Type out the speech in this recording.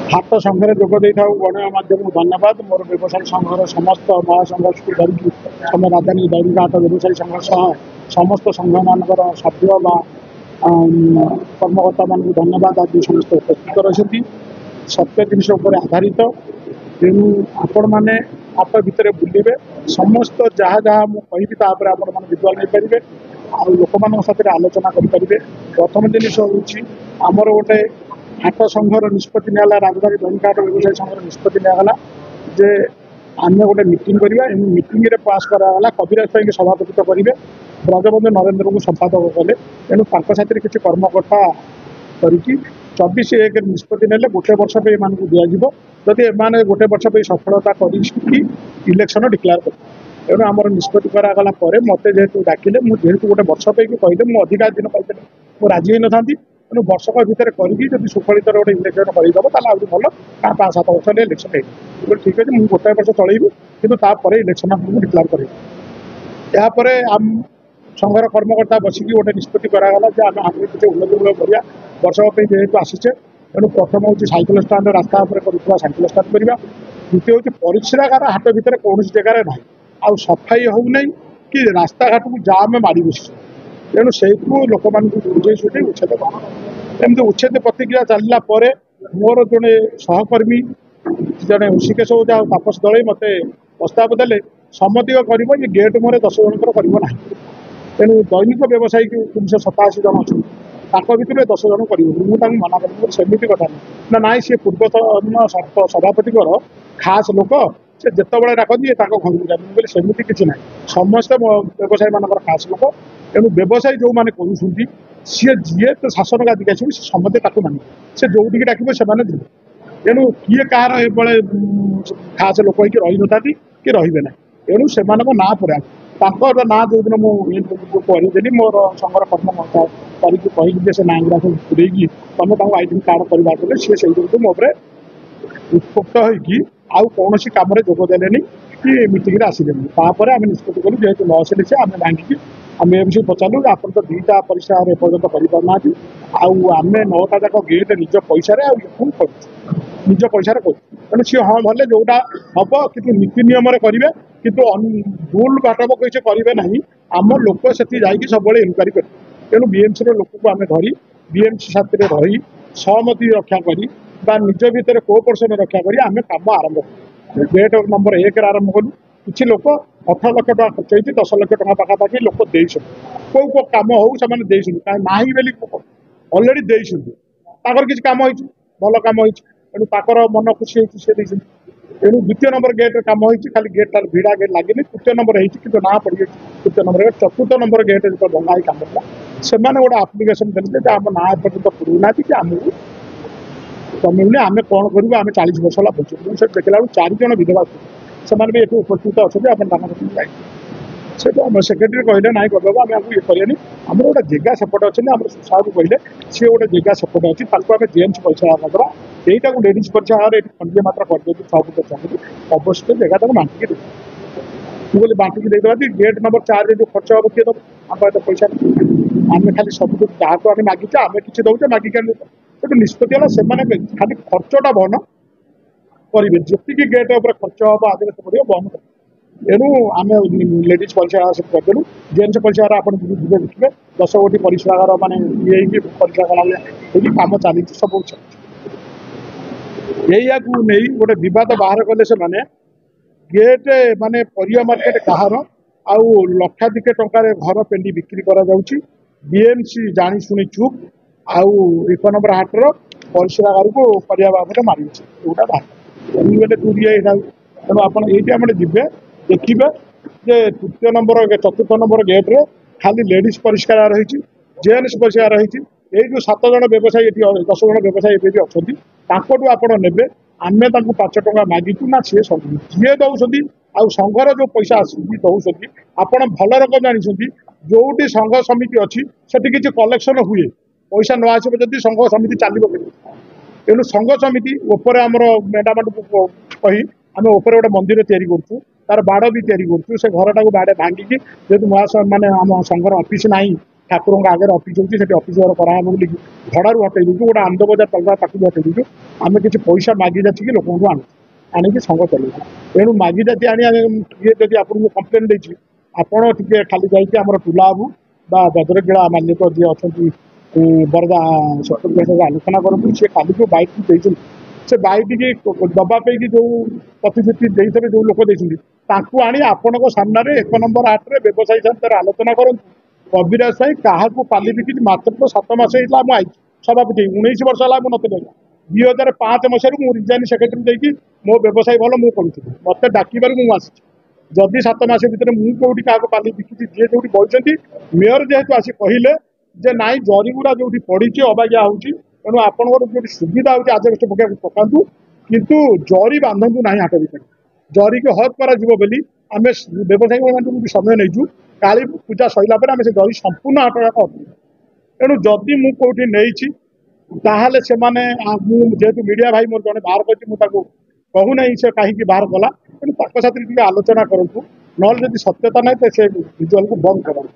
हाट संघ में जोग गणमाध्यम को धन्यवाद। मोर व्यवसायी संघर समस्त महासंघर्ष को धरिकी सम राजधानी दैनिक हाट व्यवसायी संघ सह समस्त संघ मानकर सभ्य कर्मकर्ता मान धन्यवाद। आज समस्त उपस्थित रही सत्य जिन आधारित तेणु आपण मैंने आप भितर बुले समस्त जहाँ जहाँ मुझे तापर आपण विजुआल नहीं पारे आ लोक मान आलोचना करेंगे। प्रथम जिनस होमर गोटे हाट संघर निष्पत्ति निगला राजधानी दैनिक हाट व्यवसायी संघर निष्पत्ति निगला जे आम गोटे मीटिंग करवा मीटिंग रे पास कराला कविराज भाई सभापतित्व करेंगे ब्रजबंधु नरेंद्र को संपादक कले तेणु साथी किसी कर्मकर्ता करके 24/1 निष्पत्ति ने गोटे वर्ष पे मान दिज्व जदि एम गोटे वर्ष पे सफलता कर इलेक्शन डिक्लेयर कर तेणु आम निष्पत्ति करागला मत जेहेतु डाकिले मुझे गोटे वर्ष पे कहले मुझे अधिकार दिन पाई मुझे राजी होई न था तेणु वर्षक भितर करके सुफलित गोटे इलेक्शन करदेव ताल भल 5-7 वर्ष इलेक्शन हो ठीक अच्छे मुझे गोटाए वर्ष चलैबी कि इलेक्शन डिक्लेयर कर यापर आम संघर कर्मकर्ता बसिक गोटे निष्पत्ति करागला जे आम आगे किसी उन्नतिमूलक करा वर्षक जेहेतु आसीचे तेणु प्रथम हूँ सैकेल स्टाण्ड रास्ता करुवा सैकेल स्टाण्ड करवा द्वितीय हूँ परिश्रागार हाट भितर कौन जगार ना आ सफाई हो नहीं कि रास्ता घाट को जाम माड़ बस तेणु से लोक मान बुझे सुझे उच्छेद एमती उच्छेद प्रतिक्रिया चलला मोर जड़े सहकर्मी जड़े ऋषिकेश ओझा तापस दल मत प्रस्ताव देले सम्मति कर गेट मोर 10 जनकर करना तेणु दैनिक व्यवसायी 387 जन अच्छा भितर 10 जन कर मुझे मना करमती कथा ना ना सी पूर्वतन सभापति खास लोक से जिते डाकती घर को जाती सेमती किसी ना समस्त व्यवसायी मान खास लोक तेणु व्यवसायी जो मैंने करूँ सी जी तो शासन गादी आस समझे माने से जो डाक से तेणु किए कह खास लोक हो रही न था कि रे ना तेणु से ना पूरा ना जो दिन मुझे मोर संघर कर्मकर्ता करके कही से ना गुड़ा सब पूरेगी तुम आईडी कार्ड करवा सी से मोबरे उत्पुक्त हो कौन कम जोगदेले कि मीटिंग आसले आम निष्पत्ति कलु जेहतु लस से आम भांगिकी आम एम सी पचारू आप तो 2टा परिश्रागार एपर्तंत करना आम 9टा जाक गेट निज पैसा कर निज पैसा तेणु सी हाँ भले जोटा हम कि नीति नियम करेंगे कितु भूल बाटब किसी करेंगे ना आम लोक से सब इनक्वारी कर तेणु बीएमसी लोक को आम धरी बीएमसी साथी रही सहमति रक्षा करी निज भितर कोऑपरेशन रक्षा करी आम कम आरंभ गेट नंबर 1 आरंभ कलु किसी लोक 18 लाख टका खर्च होती 10 लाख टका पाखापाखि लोक देते कौ कम हो ना बोली अलरेडी देते किसी कम हो भल कम हो तेणु मन खुशी होती तेणु द्वितीय नंबर गेट कम हो खाली गेट भिड़ा गेट लगे तृतीय नंबर हो ना पड़ गई तृतीय नंबर गेट चतुर्थ नंबर गेट जो भंगा कम से गोटे आप्लिकेसन देते आम ना एपर्तंत पुरना कि आमको कमिलने आम कौन करूँ आम 40 वर्ष है बचु से देखला 4 जन विधवा से भी ये उपस्थित अच्छा आप दान कर से सेक्रेटरी कहले ना करदेव आम आपको ये करें आम गोटे जगह सेपटे अच्छे आम साहब कहले सी गोटे जगह सेपटे अच्छी आम जेम्स पैसा द्वारा यहीटा को लेडीज पैसा खंडे मात्र करदे 6 फुट चाहिए अवश्य जगह बांटिकी दे बोले बांटिकी देदेवा गेट नंबर 4 जो खर्च हम किए दब आम पैसा आम खाली सब जहाँ को आम मागिचे आम किसी दौचे मागिक तो निष्पत्ति है से खाली खर्चटा बहन करेंगे जी गेट खर्च हम आगे पड़े बहन कर तेणु आम लेडीज परिश्रागार सब करदेलु जेन्स परिश्रागार आप देखिए 10 गोटी परिश्रागार माने ये परिश्रागार कम चली सब यही नहीं गोटे बद बाहर कले से माने गेट माने परिया मार्केट कहार आउ लक्षाधिक टंकार घर पेंडी बिक्री करा जाउची बीएमसी जानी शुणी चुप आउ 1 नंबर हाटर परिश्रागार को परिया बाबद मारी जोटा बाहर तेणु आप ये देखिए जे तृतीय नंबर चतुर्थ नंबर गेट्रे खाली लेडीज परिष्कार रही जेन्स परिष्कार रही जो 7 जन व्यवसायी 10 जन व्यवसायी ये अच्छा आप ने आम 5 टका मागिचु ना सी सब जी दौरान आउ संघर जो पैसा दौरान आपड़ भल रकम जानते जोटी संघ समिति अच्छी से किसी कलेक्शन हुए पैसा न आसो जब संघ समिति चलो तेणु संघ समिति उपर आमर मेडाम कही आम उपर गोटे मंदिर तैयारी करूँ तार बाड़ भी तैयारी करूँ से घरटा को बाड़े भांगिकी जेहतु माने आम संघर ऑफिस ना ठाकुर आगे अफिस् होती अफिस् घर कराहब बोली भड़ारू हटई दूँ गोटे आनंद बजार चलता ताकू हटई दूँ आम किसी पैसा मागि जाचिकी लोक आणिकी संघ चलू तेणु मागि जाती आनी ये जब आपको कम्प्लेन देती आपण टे खाली जाइए टुलाबू बा बद्रगिला मालिक जी अच्छा बरदा सत्तर आलोचना करूँ सी खाली जो बैक देते से बैक की दबापी जो प्रतिश्रुति देते जो लोक देती आनी आपण सामने 1 नंबर 8 रे व्यवसायी साथ आलोचना करूँ कविराज साई क्या पाली बिकी मात्र 7 मास होता सभापति 19 वर्ष है मुझे 2005 मसीह मुझे रिजाइन सेक्रेटरी देखिए मो व्यवसाय भल मुझे करूँ मत डाकिबार मुझे जदि 7 मास भितर मुझे कौटी क्या पाली बिकी जी जो बही मेयर जेहेतु आसी कहले जे नाई जरीगुड़ा जो पड़ी अबागिया होणु आपंकर जो सुविधा होती आजबेस्ट पका पकातु किंतु जरी बांधु ना हाट भर जरी की हद कर आम व्यवसायी मैं समय नहीं काली पूजा सरला आम से जरी संपूर्ण हाट जाक तेणु जदि मुझे कौटी नहीं ताहले से माने जेहेतु मीडिया भाई मोर जड़े बाहर कर कहूना से कहीं बाहर कला तेणु साथ आलोचना करूँ ना जब सत्यता ना तो से भिजुआल को बंद करूँ।